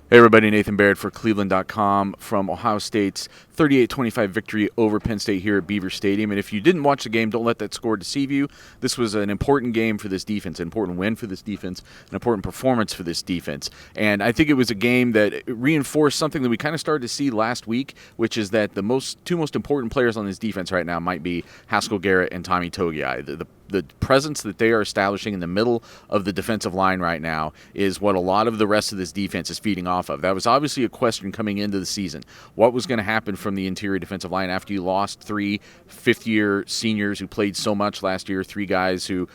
Hey everybody, Nathan Baird for cleveland.com from Ohio State's 38-25 victory over Penn State here at Beaver Stadium. And if you didn't watch the game, don't let that score deceive you. This was an important game for this defense, an important win for this defense, an important performance for this defense. And I think it was a game that reinforced something that we kind of started to see last week, which is that the two most important players on this defense right now might be Haskell, Garrett, and Togiai. The presence that they are establishing in the middle of the defensive line right now is what a lot of the rest of this defense is feeding off of. That was obviously a question coming into the season. What was going to happen from the interior defensive line after you lost three fifth-year seniors who played so much last year, three guys who,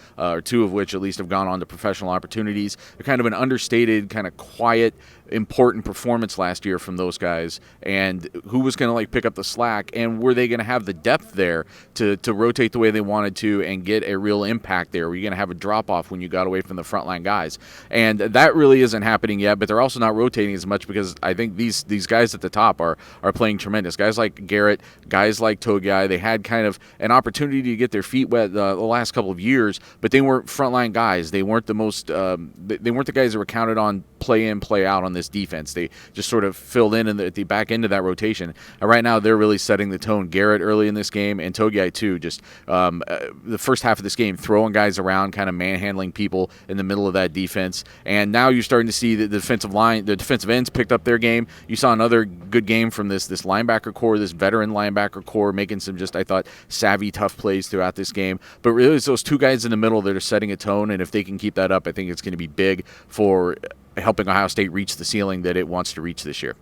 two of which at least have gone on to professional opportunities. They're kind of an understated, kind of quiet, important performance last year from those guys, and who was going to pick up the slack, and were they going to have the depth there to rotate the way they wanted to and get a real impact there? Were you going to have a drop-off when you got away from the frontline guys? And that really isn't happening yet, but they're also not rotating as much because I think these guys at the top are playing tremendous. Guys like Garrett, guys like Togiai, they had kind of an opportunity to get their feet wet the last couple of years, but they weren't frontline guys. They weren't the most they weren't the guys that were counted on play in, play out on this defense. They just sort of filled in at the back end of that rotation. And right now, they're really setting the tone. Garrett early in this game, and Togiai too, just the first half of this game, throwing guys around, kind of manhandling people in the middle of that defense. And now you're starting to see the defensive line, the defensive ends picked up their game. You saw another good game from this linebacker core, this veteran linebacker core, making some just, I thought, savvy, tough plays throughout this game. But really, it's those two guys in the middle that are setting a tone, and if they can keep that up, I think it's going to be big for helping Ohio State reach the ceiling that it wants to reach this year.